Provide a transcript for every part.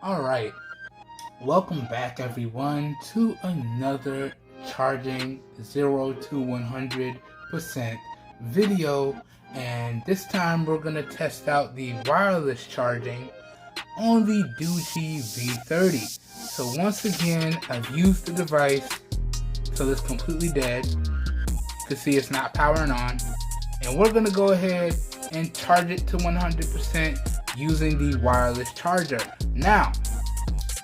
Alright, welcome back everyone to another charging 0 to 100% video, and this time we're going to test out the wireless charging on the Doogee V30. So once again, I've used the device till it's completely dead. You can see it's not powering on, and we're going to go ahead and charge it to 100% using the wireless charger. Now,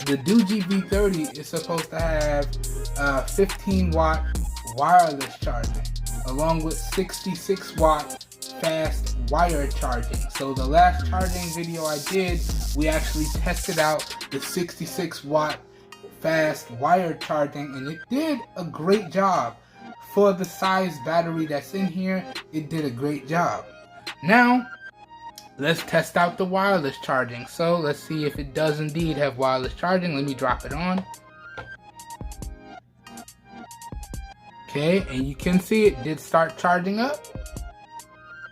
the Doogee V30 is supposed to have 15 watt wireless charging along with 66 watt fast wire charging. So the last charging video I did, we actually tested out the 66 watt fast wire charging, and it did a great job. For the size battery that's in here, it did a great job. Now, let's test out the wireless charging. So let's see if it does indeed have wireless charging. Let me drop it on. Okay, and you can see it did start charging up.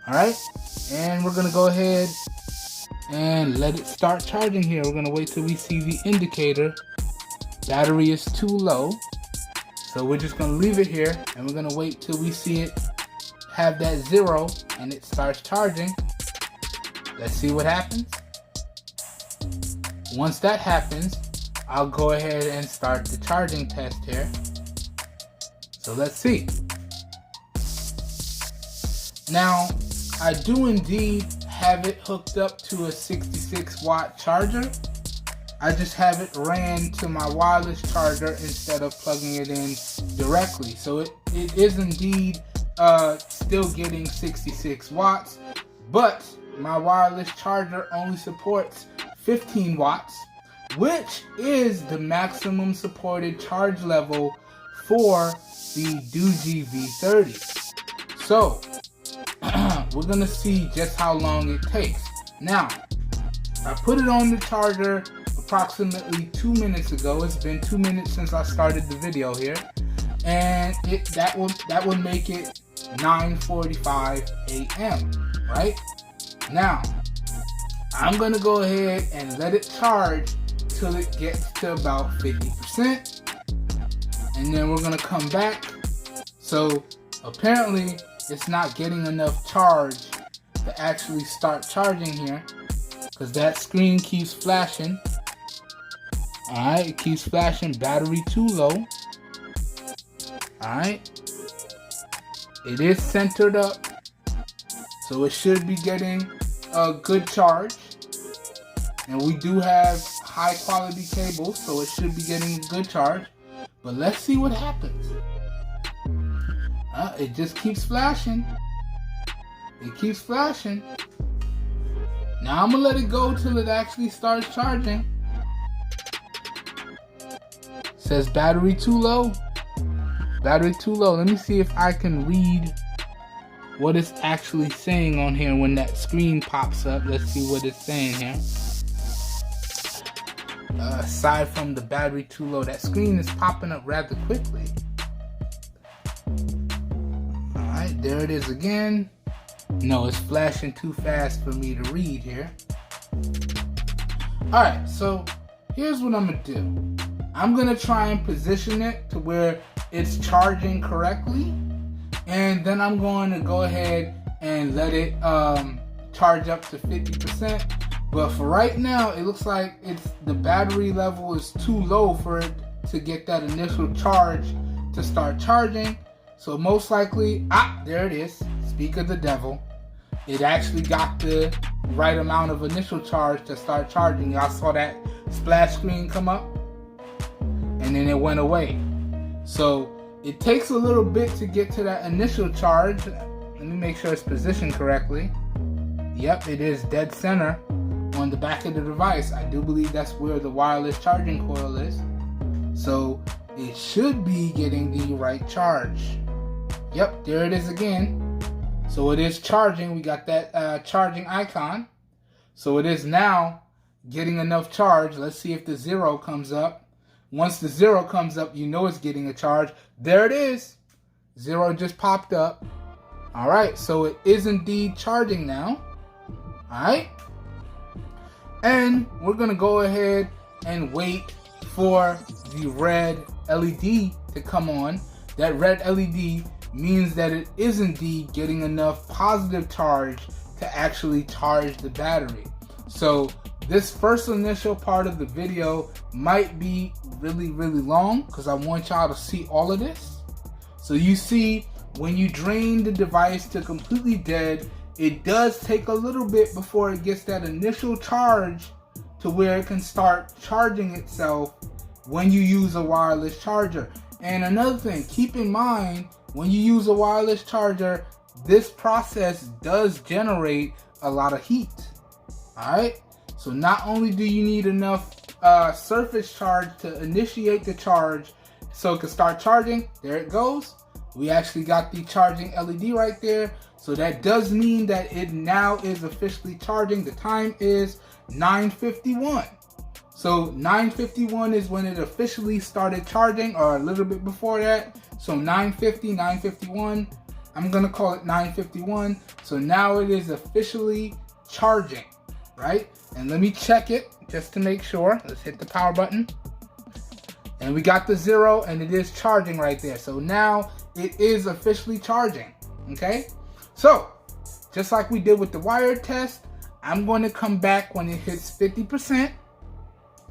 Alright, and we're gonna go ahead and let it start charging here. We're gonna wait till we see the indicator. Battery is too low. So we're just gonna leave it here, and we're gonna wait till we see it have that 0 and it starts charging. Let's see what happens. Once that happens, I'll go ahead and start the charging test here. So let's see. Now, I do indeed have it hooked up to a 66 watt charger. I just have it ran to my wireless charger instead of plugging it in directly. So it is indeed still getting 66 watts, but my wireless charger only supports 15 watts, which is the maximum supported charge level for the Doogee V30. So, we're going to see just how long it takes. Now, I put it on the charger approximately 2 minutes ago. It's been 2 minutes since I started the video here, and that would make it 9:45 a.m. right? Now, I'm going to go ahead and let it charge till it gets to about 50%. And then we're going to come back. So, apparently, it's not getting enough charge to actually start charging here, because that screen keeps flashing. Alright, it keeps flashing, battery too low. Alright. It is centered up, so it should be getting a good charge. And we do have high quality cables, so it should be getting a good charge. But let's see what happens. It just keeps flashing. It keeps flashing. Now I'm gonna let it go till it actually starts charging. Says battery too low. Battery too low. Let me see if I can read what it's actually saying on here when that screen pops up. Let's see what it's saying here. Aside from the battery too low, that screen is popping up rather quickly. Alright, there it is again. No, it's flashing too fast for me to read here. Alright, so here's what I'm going to do. I'm going to try and position it to where it's charging correctly, and then I'm going to go ahead and let it charge up to 50%. But for right now, it looks like the battery level is too low for it to get that initial charge to start charging. So most likely, there it is. Speak of the devil. It actually got the right amount of initial charge to start charging. Y'all saw that splash screen come up, and then it went away. So it takes a little bit to get to that initial charge. Let me make sure it's positioned correctly. Yep, it is dead center on the back of the device. I do believe that's where the wireless charging coil is. So it should be getting the right charge. Yep, there it is again. So it is charging. We got that charging icon. So it is now getting enough charge. Let's see if the 0 comes up. Once the 0 comes up, you know it's getting a charge. There it is. 0 just popped up. All right, so it is indeed charging now. All right, and we're gonna go ahead and wait for the red LED to come on. That red LED means that it is indeed getting enough positive charge to actually charge the battery. So this first initial part of the video might be really long because I want y'all to see all of this. So you see, when you drain the device to completely dead, it does take a little bit before it gets that initial charge to where it can start charging itself when you use a wireless charger. And another thing, keep in mind, when you use a wireless charger, this process does generate a lot of heat. Alright, so not only do you need enough surface charge to initiate the charge so it can start charging, there it goes. We actually got the charging LED right there. So that does mean that it now is officially charging. The time is 9:51. So 9:51 is when it officially started charging, or a little bit before that. So 9:50, 9:51. I'm gonna call it 9:51. So now it is officially charging, right? And let me check it just to make sure. Let's hit the power button. And we got the 0 and it is charging right there. So now it is officially charging, okay? So, just like we did with the wired test, I'm going to come back when it hits 50%.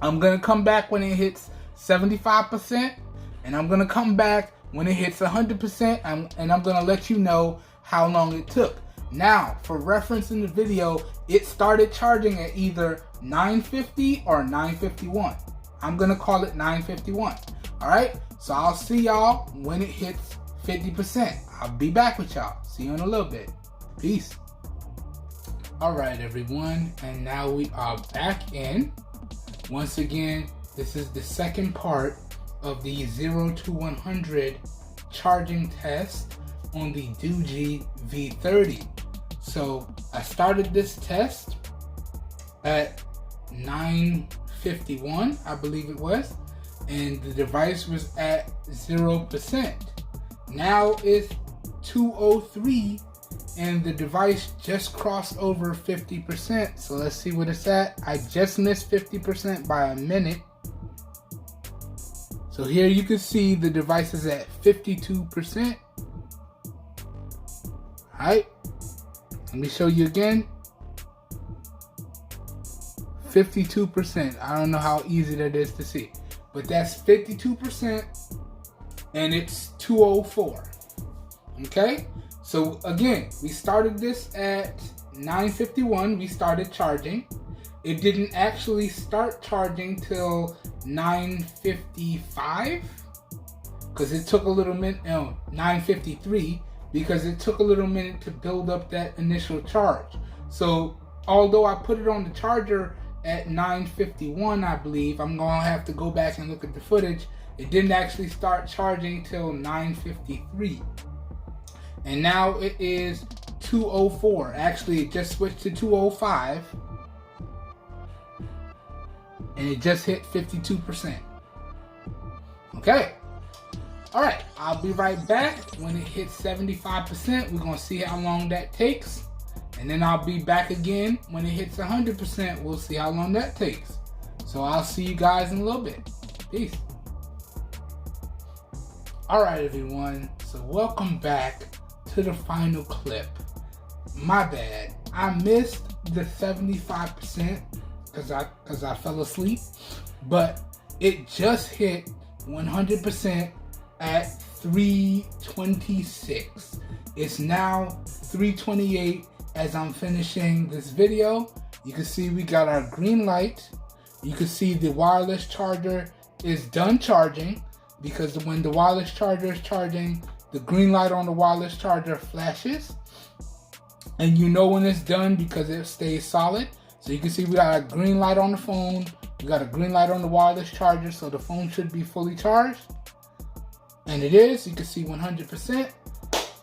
I'm going to come back when it hits 75%. And I'm going to come back when it hits 100%. And I'm going to let you know how long it took. Now, for reference in the video, it started charging at either 9:50 or 9:51. I'm going to call it 9:51. All right? So I'll see y'all when it hits 50%. I'll be back with y'all. See you in a little bit. Peace. All right, everyone. And now we are back in. Once again, this is the second part of the 0 to 100 charging test on the Doogee V30. So I started this test at 9:51, I believe it was, and the device was at 0%. Now it's 2:03 and the device just crossed over 50%. So let's see what it's at. I just missed 50% by a minute. So here you can see the device is at 52%. Alright, let me show you again. 52%. I don't know how easy that is to see, but that's 52% and it's 2:04. Okay, so again, we started this at 9:51. We started charging. It didn't actually start charging till 9:55 because it took a little minute. No, 9:53 because it took a little minute to build up that initial charge. So although I put it on the charger at 9:51, I believe, I'm gonna have to go back and look at the footage. It didn't actually start charging till 9:53. And now it is 2:04. Actually, it just switched to 2:05. And it just hit 52%. Okay. Alright, I'll be right back when it hits 75%. We're gonna see how long that takes. And then I'll be back again when it hits 100%. We'll see how long that takes. So I'll see you guys in a little bit. Peace. Alright, everyone. So welcome back to the final clip. My bad. I missed the 75% because I fell asleep. But it just hit 100% at 3:26. It's now 3:28 as I'm finishing this video. You can see we got our green light. You can see the wireless charger is done charging, because when the wireless charger is charging, the green light on the wireless charger flashes. And you know when it's done because it stays solid. So you can see we got a green light on the phone. We got a green light on the wireless charger, so the phone should be fully charged. And it is. You can see 100%.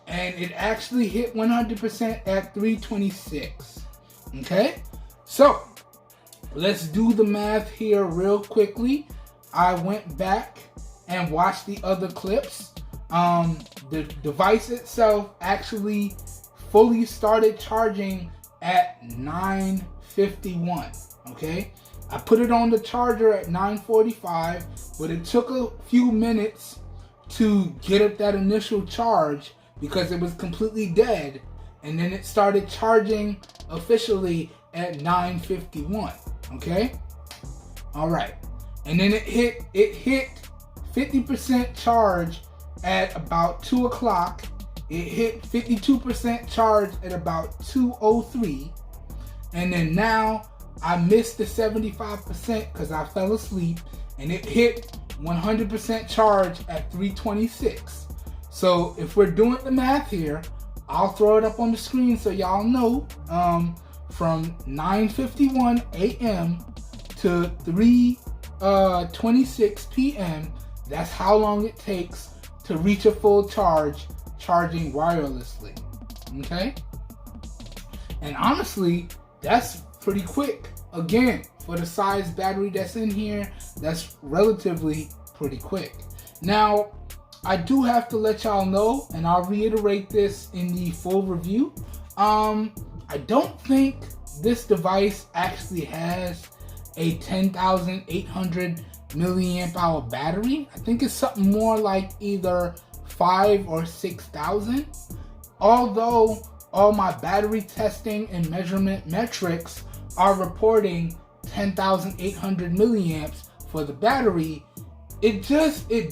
And it actually hit 100% at 3:26. Okay? So, let's do the math here real quickly. I went back and watched the other clips. the device itself actually fully started charging at 9:51. Okay, I put it on the charger at 9:45, but it took a few minutes to get up that initial charge because it was completely dead, and then it started charging officially at 9:51. Okay, all right, and then it hit 50% charge at about 2 o'clock. It hit 52% charge at about 2:03, and then now I missed the 75% because I fell asleep, and it hit 100% charge at 3:26. So if we're doing the math here, I'll throw it up on the screen so y'all know. From 9:51 a.m. to 3:26 p.m. that's how long it takes to reach a full charge charging wirelessly. Okay? And honestly, that's pretty quick. Again, for the size battery that's in here, that's relatively pretty quick. Now, I do have to let y'all know, and I'll reiterate this in the full review. I don't think this device actually has a 10,800 milliamp hour battery. I think it's something more like either 5,000 or 6,000. Although all my battery testing and measurement metrics are reporting 10,800 milliamps for the battery, it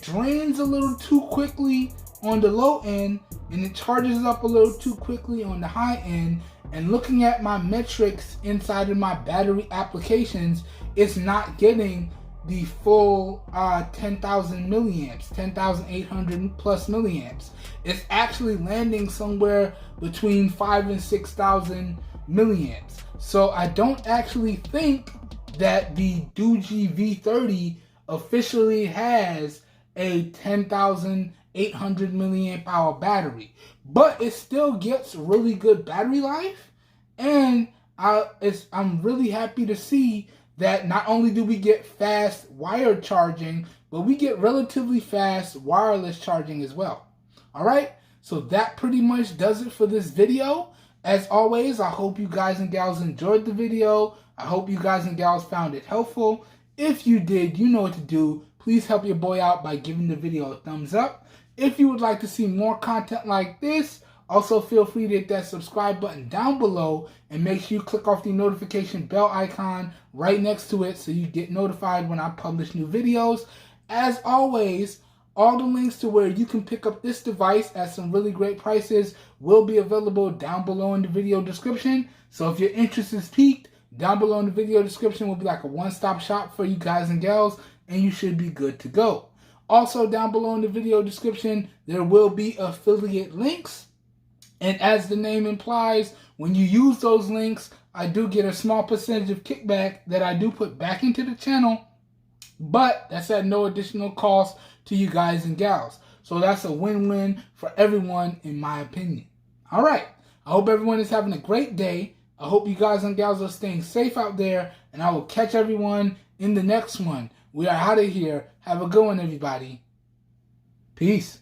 drains a little too quickly on the low end, and it charges up a little too quickly on the high end. And looking at my metrics inside of my battery applications, it's not getting the full 10,000 milliamps, 10,800 plus milliamps. It's actually landing somewhere between 5,000 and 6,000 milliamps. So I don't actually think that the Doogee V30 officially has a 10,800 milliamp hour battery, but it still gets really good battery life. And I'm really happy to see that not only do we get fast wired charging, but we get relatively fast wireless charging as well. All right, so that pretty much does it for this video. As always, I hope you guys and gals enjoyed the video. I hope you guys and gals found it helpful. If you did, you know what to do. Please help your boy out by giving the video a thumbs up. If you would like to see more content like this, also feel free to hit that subscribe button down below, and make sure you click off the notification bell icon right next to it so you get notified when I publish new videos. As always, all the links to where you can pick up this device at some really great prices will be available down below in the video description. So if your interest is piqued, down below in the video description will be like a one-stop shop for you guys and gals, and you should be good to go. Also, down below in the video description, there will be affiliate links. And as the name implies, when you use those links, I do get a small percentage of kickback that I do put back into the channel, but that's at no additional cost to you guys and gals. So that's a win-win for everyone, in my opinion. All right. I hope everyone is having a great day. I hope you guys and gals are staying safe out there, and I will catch everyone in the next one. We are out of here. Have a good one, everybody. Peace.